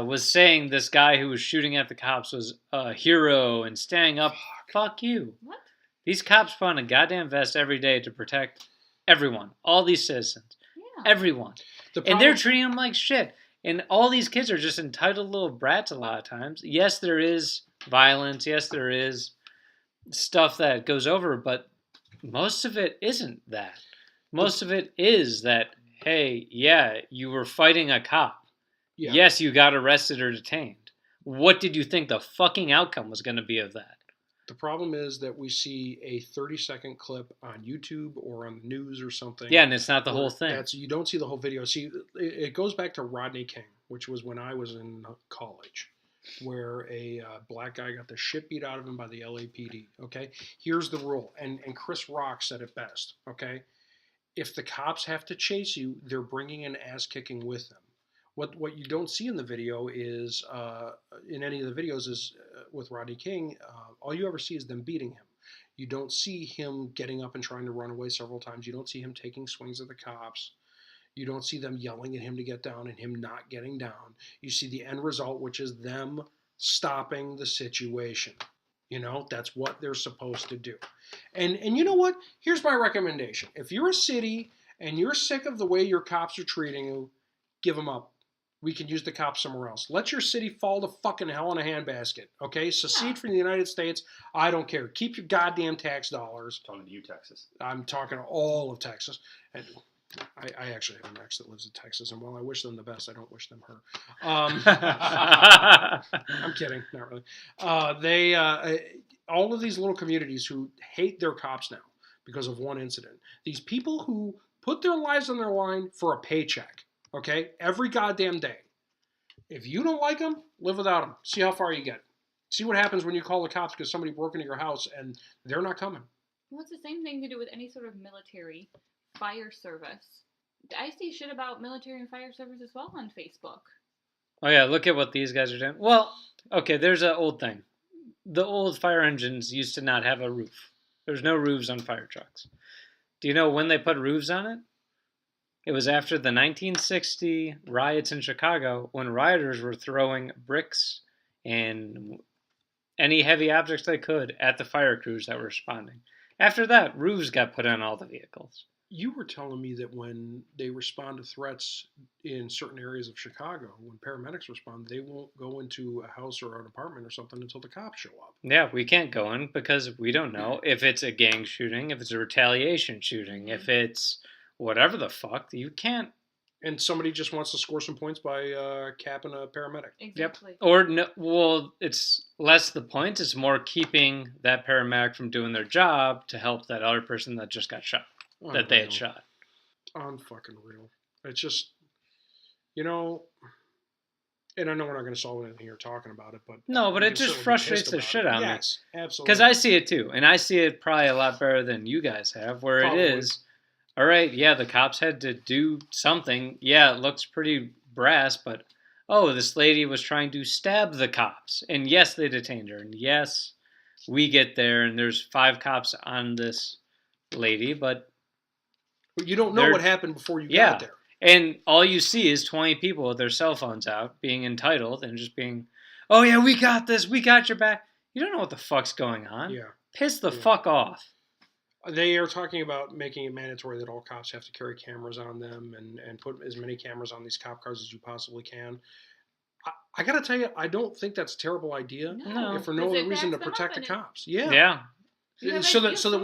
was saying this guy who was shooting at the cops was a hero and standing up. Fuck you. What? These cops put on a goddamn vest every day to protect everyone. All these citizens. Yeah. Everyone. And they're treating them like shit. And all these kids are just entitled little brats a lot of times. Yes, there is violence. Yes, there is stuff that goes over. But most of it isn't that. Most of it is that, hey, yeah, you were fighting a cop. Yeah. Yes, you got arrested or detained. What did you think the fucking outcome was going to be of that? The problem is that we see a 30-second clip on YouTube or on the news or something. Yeah, and it's not the whole thing. You don't see the whole video. See, it goes back to Rodney King, which was when I was in college, where a black guy got the shit beat out of him by the LAPD, okay? Here's the rule, and Chris Rock said it best, okay? If the cops have to chase you, they're bringing an ass-kicking with them. What you don't see in the video is, in any of the videos is with Rodney King, all you ever see is them beating him. You don't see him getting up and trying to run away several times. You don't see him taking swings at the cops. You don't see them yelling at him to get down and him not getting down. You see the end result, which is them stopping the situation. You know, that's what they're supposed to do. And you know what? Here's my recommendation. If you're a city and you're sick of the way your cops are treating you, give them up. We can use the cops somewhere else. Let your city fall to fucking hell in a handbasket, okay? Secede from the United States. I don't care. Keep your goddamn tax dollars. I'm talking to you, Texas. I'm talking to all of Texas. And I actually have an ex that lives in Texas, and while I wish them the best, I don't wish them her. I'm kidding. Not really. All of these little communities who hate their cops now because of one incident. These people who put their lives on their line for a paycheck. Okay? Every goddamn day. If you don't like them, live without them. See how far you get. See what happens when you call the cops because somebody broke into your house and they're not coming. Well, it's the same thing to do with any sort of military fire service. I see shit about military and fire service as well on Facebook. Oh yeah, look at what these guys are doing. Well, okay, there's an old thing. The old fire engines used to not have a roof. There's no roofs on fire trucks. Do you know when they put roofs on it? It was after the 1960 riots in Chicago when rioters were throwing bricks and any heavy objects they could at the fire crews that were responding. After that, roofs got put on all the vehicles. You were telling me that when they respond to threats in certain areas of Chicago, when paramedics respond, they won't go into a house or an apartment or something until the cops show up. Yeah, we can't go in because we don't know if it's a gang shooting, if it's a retaliation shooting, if it's whatever the fuck. You can't. And somebody just wants to score some points by capping a paramedic. Exactly. Yep. Or, no, well, it's less the point. It's more keeping that paramedic from doing their job to help that other person that just got shot, that they had shot. Unfucking real. It's just, and I know we're not going to solve anything here talking about it, but... No, but it just frustrates the shit out of me. Yes, absolutely. Because I see it too, and I see it probably a lot better than you guys have, where Probably. it is, all right, yeah, the cops had to do something. Yeah, it looks pretty brass, but, oh, this lady was trying to stab the cops. And yes, they detained her. And yes, we get there, and there's 5 cops on this lady, but you don't know what happened before you got there. And all you see is 20 people with their cell phones out, being entitled, and just being, oh yeah, we got this, we got your back. You don't know what the fuck's going on. Yeah. Piss the fuck off. They are talking about making it mandatory that all cops have to carry cameras on them and put as many cameras on these cop cars as you possibly can. I got to tell you, I don't think that's a terrible idea. No. If for no other reason to protect the cops. Yeah. Yeah. So that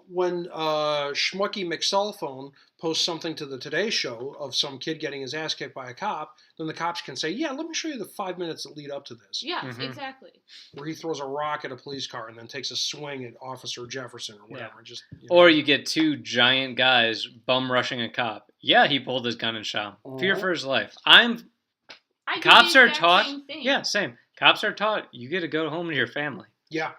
when Schmucky McCellphone posts something to the Today Show of some kid getting his ass kicked by a cop, then the cops can say, yeah, let me show you the 5 minutes that lead up to this. Yes, exactly. Where he throws a rock at a police car and then takes a swing at Officer Jefferson or whatever. Yeah. Just, Or you get 2 giant guys bum rushing a cop. Yeah, he pulled his gun and shot him. Fear for his life. Cops are taught. Yeah, same. Cops are taught you get to go home to your family. Yeah.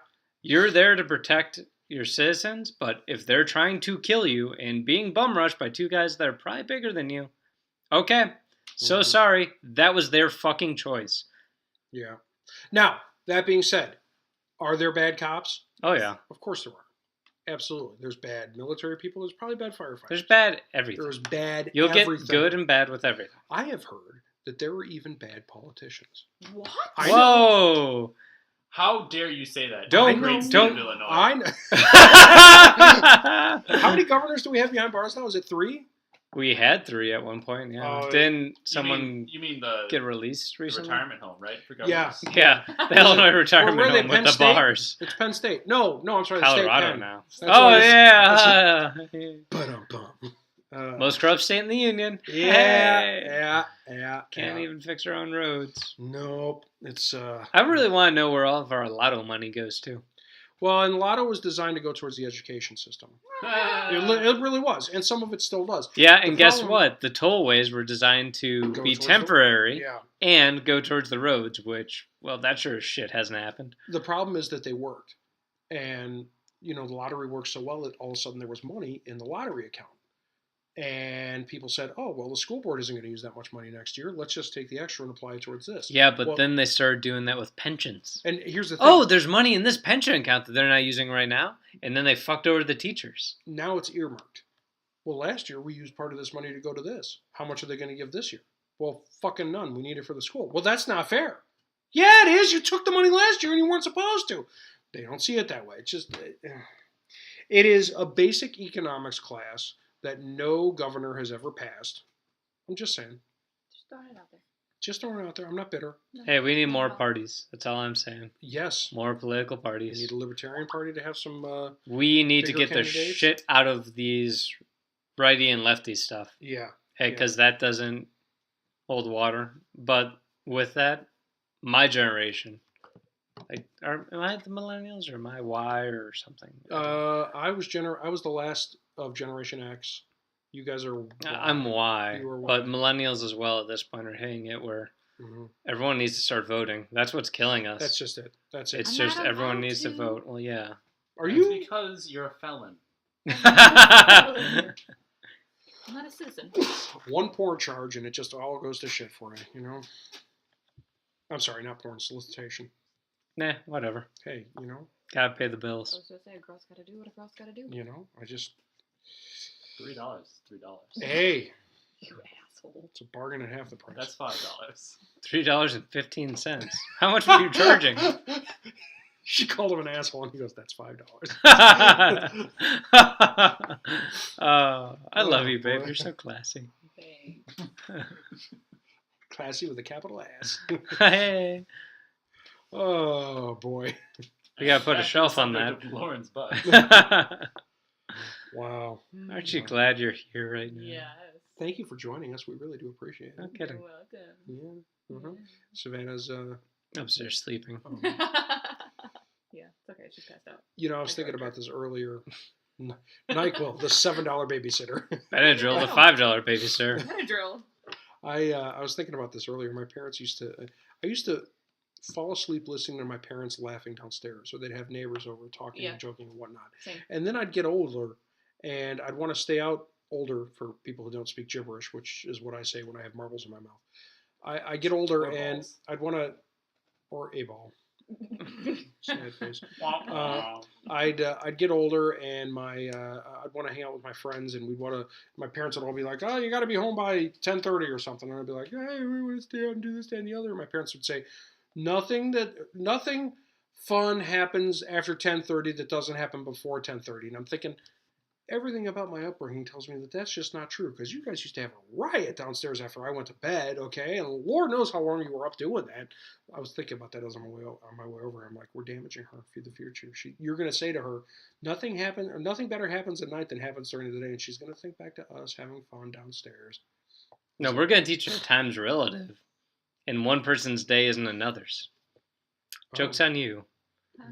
You're there to protect your citizens, but if they're trying to kill you and being bum rushed by 2 guys that are probably bigger than you, okay, so sorry, that was their fucking choice. Yeah. Now, that being said, are there bad cops? Oh, yeah. Of course there are. Absolutely. There's bad military people. There's probably bad firefighters. There's bad everything. There's bad You'll everything. get good and bad with everything. I have heard that there are even bad politicians. What? Whoa! How dare you say that? Don't. Illinois. I know. How many governors do we have behind bars now? Is it 3? We had 3 at one point. Yeah. Didn't someone you mean the get released recently? The retirement home, right? For governors? Yeah. The Illinois retirement home with the bars. It's Penn State. No, I'm sorry. Colorado State now. That's most corrupt state in the union. Yeah. Can't even fix our own roads. Nope. It's. I really want to know where all of our lotto money goes to. Well, and lotto was designed to go towards the education system. It really was, and some of it still does. Yeah, and guess what? The tollways were designed to be temporary and go towards the roads, which, well, that sure as shit hasn't happened. The problem is that they worked, and the lottery worked so well that all of a sudden there was money in the lottery account. And people said, oh, well, the school board isn't going to use that much money next year. Let's just take the extra and apply it towards this. Yeah, but then they started doing that with pensions. And here's the thing. Oh, there's money in this pension account that they're not using right now. And then they fucked over the teachers. Now it's earmarked. Well, last year we used part of this money to go to this. How much are they going to give this year? Well, fucking none. We need it for the school. Well, that's not fair. Yeah, it is. You took the money last year and you weren't supposed to. They don't see it that way. It's just, it is a basic economics class that no governor has ever passed. I'm just saying. Just throwing it out there. Just throwing it out there. I'm not bitter. No. Hey, we need more parties. That's all I'm saying. Yes. More political parties. We need a Libertarian Party to have some we need to get candidates. the shit out of these righty and lefty stuff. Yeah. Hey, because that doesn't hold water. But with that, my generation... am I the millennials or am I Y or something? I was the last of Generation X. You guys are Y. I'm Y, You are Y. but millennials as well at this point are hitting it where everyone needs to start voting. That's what's killing us. That's just it. That's it. It's just everyone needs to vote. Well, yeah. Are That's you? because you're a felon. I'm not a citizen. One porn charge and it just all goes to shit for you, you know? I'm sorry, not porn, solicitation. Nah, whatever. Hey, you know? Gotta pay the I bills. was gonna say, a girl's gotta do what a girl's gotta do. You know? I just... $3. $3. Hey! You asshole. It's a bargain at half the price. That's $5. $3.15. How much were you charging? She called him an asshole and he goes, that's $5. I love you, babe. boy. You're so classy. Thanks. Classy with a capital ass. Hey. Oh, boy. We gotta put a Back to shelf the on subject that. of Lauren's butt. Wow. Aren't you glad you're here right now? Yes. Thank you for joining us. We really do appreciate No it. kidding. You're welcome. Yeah. Uh-huh. Savannah's, Upstairs sleeping. Yeah, it's okay. She's passed out. you know, I was thinking about this earlier. NyQuil, the $7 babysitter. Benadryl, the $5 babysitter. Benadryl. I was thinking about this earlier. My parents I used to fall asleep listening to my parents laughing downstairs, or they'd have neighbors over talking and joking and whatnot. Same. And then I'd get older, and I'd want to stay out older for people who don't speak gibberish, which is what I say when I have marbles in my mouth. I get older, Or and balls. I'd want to, or a ball. Sad face. I'd get older, and I'd want to hang out with my friends, and my parents would all be like, oh, you got to be home by 10:30 or something, and I'd be like, hey, we want to stay out and do this, that, and the other. And my parents would say, nothing fun happens after 10:30 that doesn't happen before 10:30. And I'm thinking, everything about my upbringing tells me that that's just not true, because you guys used to have a riot downstairs after I went to bed, okay? And Lord knows how long you were up doing that. I was thinking about that as on my way over. I'm like, we're damaging her for the future. You're going to say to her, nothing better happens at night than happens during the day, and she's going to think back to us having fun downstairs. No, we're gonna teach her time's relative, and one person's day isn't another's. Joke's on you.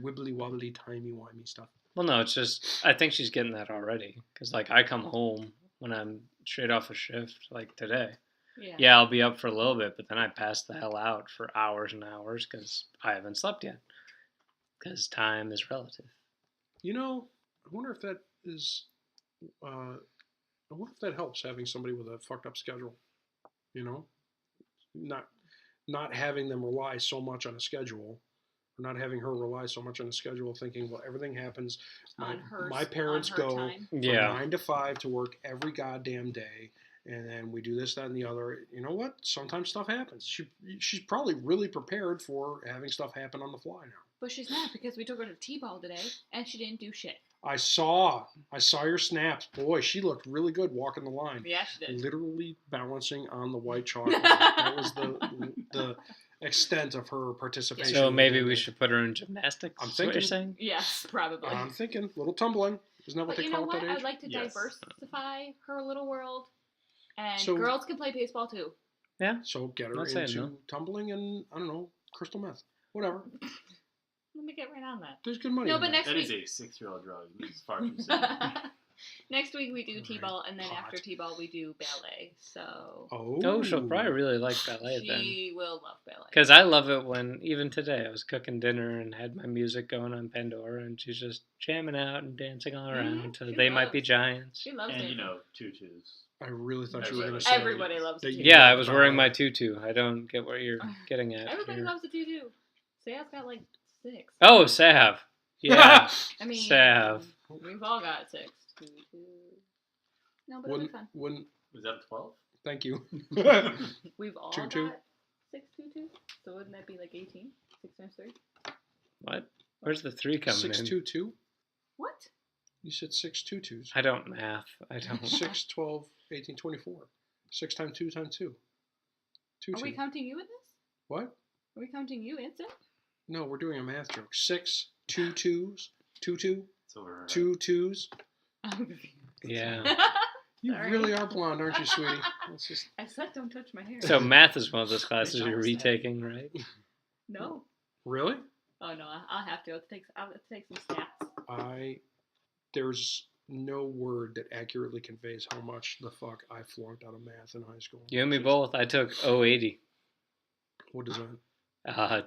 Wibbly wobbly, timey wimey stuff. Well, no, it's just I think she's getting that already. Cause like I come home when I'm straight off a shift, like today. Yeah, I'll be up for a little bit, but then I pass the hell out for hours and hours because I haven't slept yet. Because time is relative. You know, I wonder if that is. I wonder if that helps, having somebody with a fucked up schedule. You know, not having them rely so much on a schedule, or not having her rely so much on a schedule, thinking, well, everything happens. My parents go time. from Yeah. 9 to 5 to work every goddamn day, and then we do this, that, and the other. You know what? Sometimes stuff happens. She's probably really prepared for having stuff happen on the fly now. But she's not, because we took her to T-ball today, and she didn't do shit. I saw your snaps. Boy, she looked really good walking the line. Yeah, she did. Literally balancing on the white chalk line. That was the extent of her participation. So maybe we should put her in gymnastics. I'm Is what you're thinking. saying? Yes, probably. I'm thinking little tumbling. Isn't that what But they you call know it what? that age? I'd like to Yes. diversify her little world, and So- girls can play baseball too. So get her Not saying into no. tumbling and, I don't know, crystal meth. Whatever. Let me get right on that. There's good money No, in but that. next That is week. a 6-year-old drug. It's far from safe. Next week we do Right. T-ball, and then Hot. after T-ball we do ballet. So Oh, she'll probably really like ballet then. she will love ballet. Because I love it when, even today, I was cooking dinner and had my music going on Pandora, and she's just jamming out and dancing all around to She They Might loves- Be Giants. She loves And, it. you know, tutus. I really thought you were going to Everybody say. loves that tutu. you Yeah, I love was wearing ballet. my tutu. I don't get what you're getting at. Everybody here. loves the tutu. Say's got like 6. Oh, Sav. Yeah. I mean, Sav. we've all got 6. No, but it'll be fun. When, Was that a 12? thank you. We've all Tutu. got 6 tutus. So wouldn't that be like 18? 6 times 3? What? Where's the 3 coming in? 622? What? You said 6 tutus. I don't math. I don't. 6, 12, 18, 24. 6 times 2 times 2. Are we counting you in this? What? Are we counting you in it? No, we're doing a math joke. 6, 2 twos, 2, 2, It's over her head. 2 twos. Yeah. You Sorry. really are blonde, aren't you, sweetie? It's just, I said don't touch my hair. So math is one of those classes It's you're almost retaking, right? No. really? Oh no, I'll have to. I'll take some stats. There's no word that accurately conveys how much the fuck I flunked out of math in high school. You and me both. I took 080. What is that?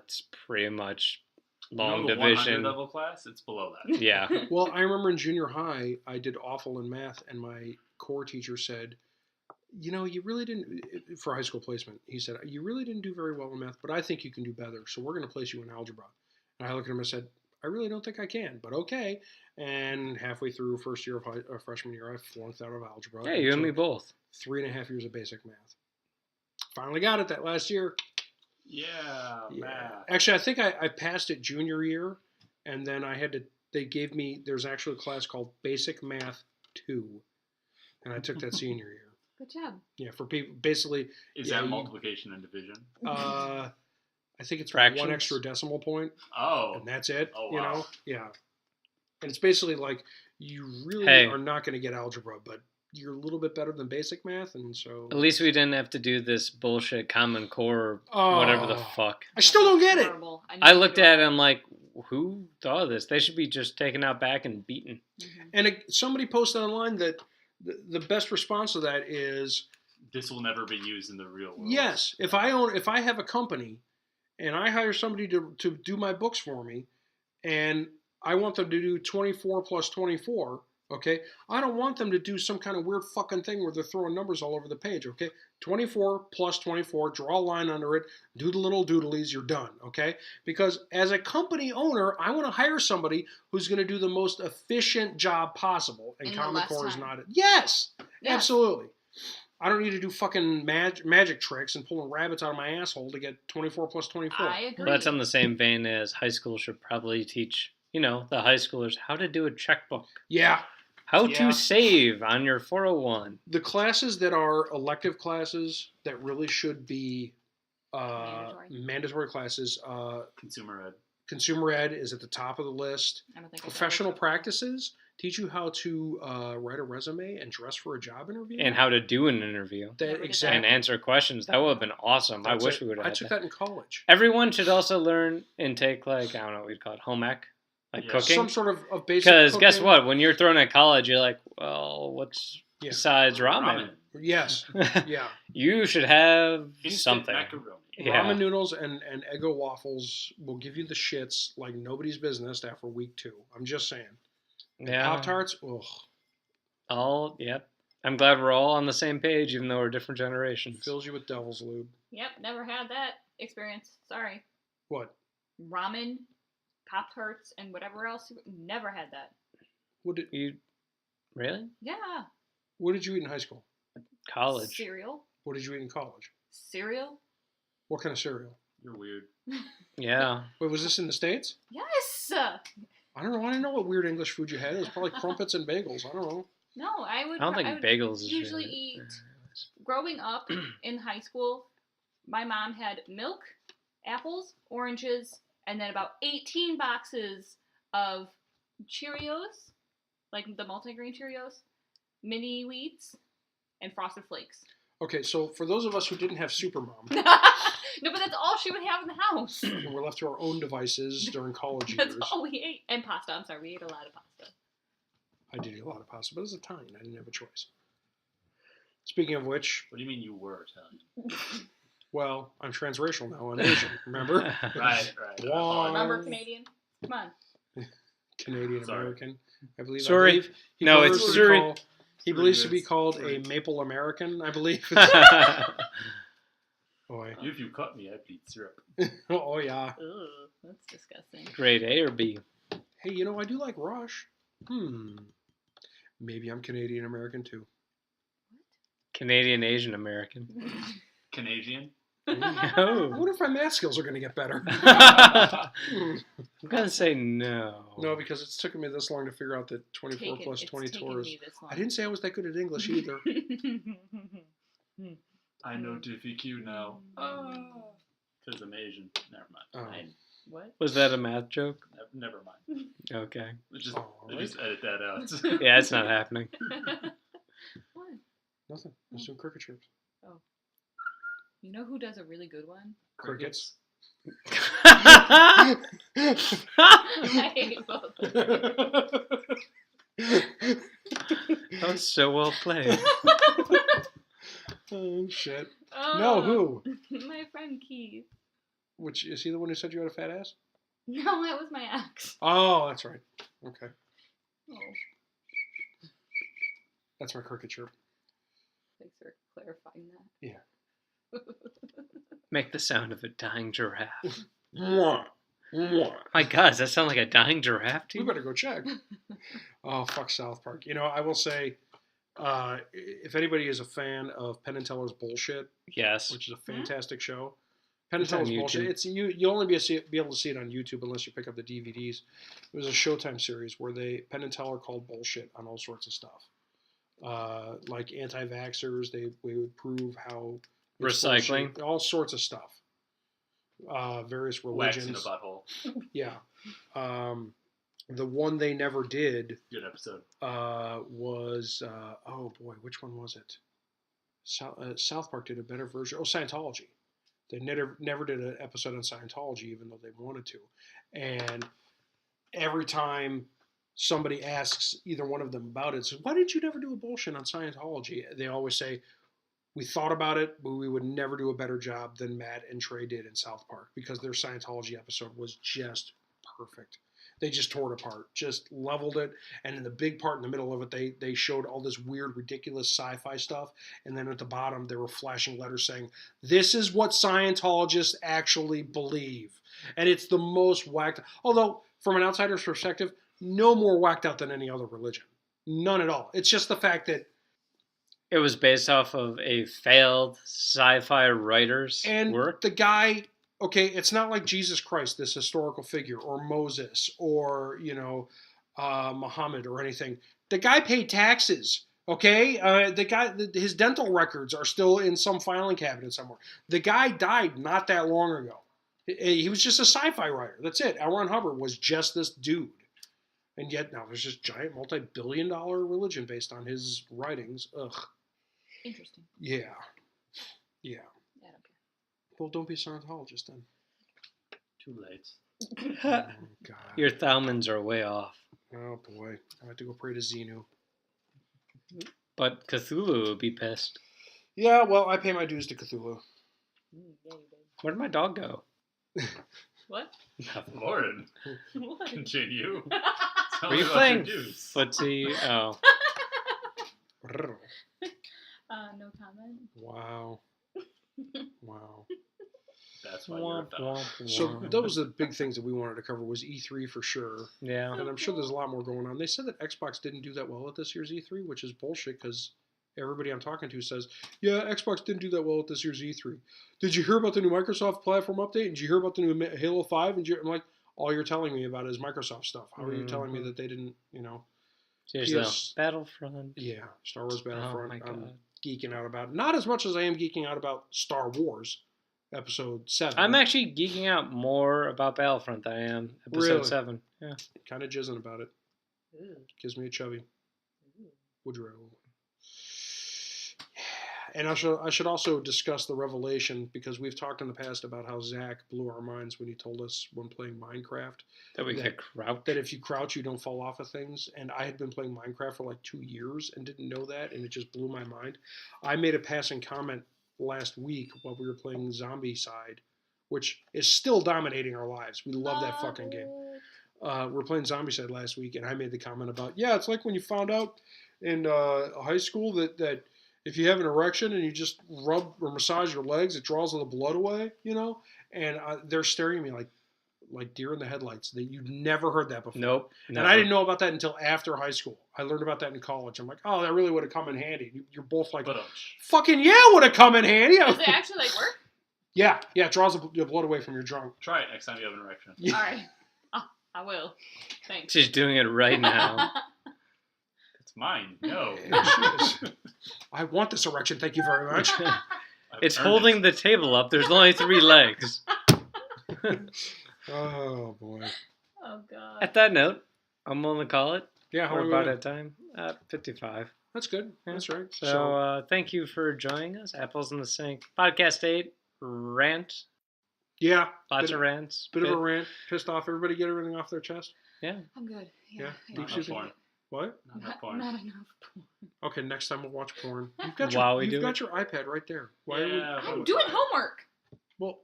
It's pretty much long the division. 100 level class, it's below that. Yeah. Well, I remember in junior high, I did awful in math, and my core teacher said, you really didn't, for high school placement, he said, you really didn't do very well in math, but I think you can do better, so we're going to place you in algebra. And I looked at him and said, I really don't think I can, but okay. And halfway through first year of freshman year, I flunked out of algebra. Yeah, you and me both. 3.5 years of basic math. Finally got it that last year. Yeah, math. Actually, I think I passed it junior year, and then they gave me, there's actually a class called Basic Math 2, and I took that senior year. Good job. Yeah, for people, basically. Is that multiplication and division? I think it's Fractions? 1 extra decimal point, Oh. and that's it. Oh, wow. Yeah. And it's basically like, you really are not going to get algebra, but you're a little bit better than basic math, and so... At least we didn't have to do this bullshit Common Core or whatever the fuck. I still don't get it. I looked at it and I'm like, who thought of this? They should be just taken out back and beaten. Mm-hmm. And somebody posted online that the best response to that is... This will never be used in the real world. Yes. If I have a company and I hire somebody to do my books for me, and I want them to do 24 plus 24, okay? I don't want them to do some kind of weird fucking thing where they're throwing numbers all over the page, okay? 24 plus 24, draw a line under it, do the little doodlies, you're done, okay? Because as a company owner, I want to hire somebody who's going to do the most efficient job possible, and Common Core is not it. Yes, absolutely. I don't need to do fucking magic tricks and pulling rabbits out of my asshole to get 24 plus 24. I agree. But that's on the same vein as high school should probably teach, the high schoolers how to do a checkbook. Yeah. How to save on your 401. The classes that are elective classes that really should be mandatory classes. Consumer ed is at the top of the list. Professional practices teach you how to write a resume and dress for a job interview. And how to do an interview. Exactly. And answer questions. That would have been awesome. I wish we would have had I took that in college. Everyone should also learn and take, I don't know what we'd call it, home ec? Cooking? Some sort of basic Because cooking. guess what? When you're thrown at college, you're like, well, what's besides ramen? Yes. Yeah. You should have something. Macaroni. Yeah. Ramen noodles and Eggo waffles will give you the shits like nobody's business after week 2. I'm just saying. Yeah. Pop-Tarts, ugh. Yep. I'm glad we're all on the same page, even though we're different generations. Fills you with devil's lube. Yep, never had that experience. Sorry. What? Ramen, Pop-Tarts, and whatever else. Never had that. What did you? Really? Yeah. What did you eat in high school? College. Cereal. What did you eat in college? Cereal. What kind of cereal? You're weird. Yeah. Wait, was this in the States? Yes. I don't know. I didn't know what weird English food you had. It was probably crumpets and bagels. I don't know. No, I don't think bagels is usually eat. Growing up in high school, my mom had milk, apples, oranges, and then about 18 boxes of Cheerios, like the multigrain Cheerios, mini wheats, and Frosted Flakes. Okay, so for those of us who didn't have Supermom. No, but that's all she would have in the house. And we're left to our own devices during college years. That's all we ate. And pasta. I'm sorry, we ate a lot of pasta. I did eat a lot of pasta, but as a Italian, I didn't have a choice. Speaking of which... What do you mean you were Italian? Well, I'm transracial now. I'm Asian, remember? Right. Remember Canadian? Come on. Canadian American. I believe. Sorry. No, it's Suri. He believes to be called a Maple American, I believe. Boy. If you cut me, I'd eat syrup. Oh, yeah. Ugh, that's disgusting. Grade A or B? Hey, I do like Rush. Maybe I'm Canadian American, too. Canadian Asian American. Canadian? I wonder if my math skills are going to get better. I'm going to say no. No, because it's taken me this long to figure out that 24 plus 22 is... I didn't say I was that good at English either. I know DFQ now. Because I'm Asian. Never mind. What? Was that a math joke? Never mind. Okay. Just edit that out. Yeah, it's not happening. What? Nothing. Let's do cricket chirps. Oh. You know who does a really good one? Crickets. I hate both of them. That was so well played. Oh, shit. Oh, No, who? My friend Keith. Which, is he the one who said you had a fat ass? No, that was my ex. Oh, that's right. Okay. Oh, That's my cricket chirp. thanks for clarifying that. Yeah. Make the sound of a dying giraffe. Mwah. Mwah. My God, does that sound like a dying giraffe to We you? better go check. Oh, fuck South Park. You know, I will say, if anybody is a fan of Penn and Teller's Bullshit, Yes. which is a fantastic show, Penn and It's on Teller's Bullshit, YouTube. it's you only be able to see it on YouTube unless you pick up the DVDs. It was a Showtime series where Penn and Teller called bullshit on all sorts of stuff. Like anti-vaxxers, they would prove how it's Recycling. bullshit, all sorts of stuff. Various religions. Wax in a butthole. Yeah. The one they never did Good episode. was oh boy, which one was it? South Park did a better version. Oh, Scientology. They never did an episode on Scientology, even though they wanted to. And every time somebody asks either one of them about it, says, "Why did you never do a bullshit on Scientology?" They always say, "We thought about it, but we would never do a better job than Matt and Trey did in South Park because their Scientology episode was just perfect. They just tore it apart, just leveled it, and in the big part in the middle of it, they showed all this weird, ridiculous sci-fi stuff, and then at the bottom, there were flashing letters saying, 'This is what Scientologists actually believe.' And it's the most whacked, although from an outsider's perspective, no more whacked out than any other religion. None at all. It's just the fact that It was based off of a failed sci-fi writer's and work. the guy, okay, it's not like Jesus Christ, this historical figure, or Moses, or, Muhammad or anything. The guy paid taxes, okay? The guy, his dental records are still in some filing cabinet somewhere. The guy died not that long ago. He was just a sci-fi writer. That's it. L. Ron Hubbard was just this dude. And yet now there's this giant multi-billion-dollar religion based on his writings. Ugh. Interesting. Yeah. Yeah, I don't care. Well, don't be a Scientologist then. Too late. Oh, God. Your Thalmans are way off. Oh, boy. I have to go pray to Xenu. But Cthulhu would be pissed. Yeah, well, I pay my dues to Cthulhu. Where did my dog go? What? Lauren, What? continue. Tell Were me you about playing your dues. footsie? Oh. No comment. Wow. Wow. That's why you're a dog. So those are the big things that we wanted to cover was E3 for sure. Yeah. And I'm sure there's a lot more going on. They said that Xbox didn't do that well at this year's E3, which is bullshit because everybody I'm talking to says, yeah, Xbox didn't do that well at this year's E3. Did you hear about the new Microsoft platform update? Did you hear about the new Halo 5? I'm like, all you're telling me about is Microsoft stuff. How are you telling me that they didn't, Seriously, PS Battlefront. Yeah, Star Wars Battlefront. Oh my I'm God. geeking out about. Not as much as I am geeking out about Star Wars Episode 7. I'm actually geeking out more about Battlefront than I am Episode Really? 7. Yeah. kind of jizzing about it. Ooh. Gives me a chubby. Ooh. Woodrow. And I should also discuss the revelation because we've talked in the past about how Zach blew our minds when he told us when playing Minecraft That we could crouch. that if you crouch you don't fall off of things. And I had been playing Minecraft for like 2 years and didn't know that, and it just blew my mind. I made a passing comment last week while we were playing Zombie Side, which is still dominating our lives. We love that fucking game. We're playing Zombie Side last week, and I made the comment about, yeah, it's like when you found out in high school that if you have an erection and you just rub or massage your legs, it draws all the blood away, And they're staring at me like deer in the headlights. You'd never heard that before. Nope. And I didn't know about that until after high school. I learned about that in college. I'm like, oh, that really would have come in handy. You're both like, fucking yeah, would have come in handy. Does it actually work? Yeah, it draws the blood away from your junk. Try it next time you have an erection. Yeah. All right. I will. Thanks. She's doing it right now. It's mine. No. I want this erection. Thank you very much. It's holding the table up. There's only 3 legs. Oh, boy. Oh, God. At that note, I'm willing to call it. Yeah, how We're long about we at time. 55. That's good. Yeah. That's right. So thank you for joining us. Apples in the Sink. Podcast 8. Rant. yeah. Lots of rants. Bit of a rant. Pissed off. Everybody get everything off their chest? Yeah. I'm good. Yeah. Not enough porn. What? Not enough porn. Not enough porn. Okay, next time we'll watch porn. You've got While your, we you've do got your iPad right there. Why are we... Yeah, I'm doing homework. Well,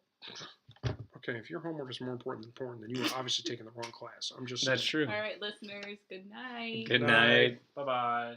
okay. Okay, if your homework is more important than porn, then you are obviously taking the wrong class. I'm just That's saying. true. All right, listeners, good night. Good night. Bye bye.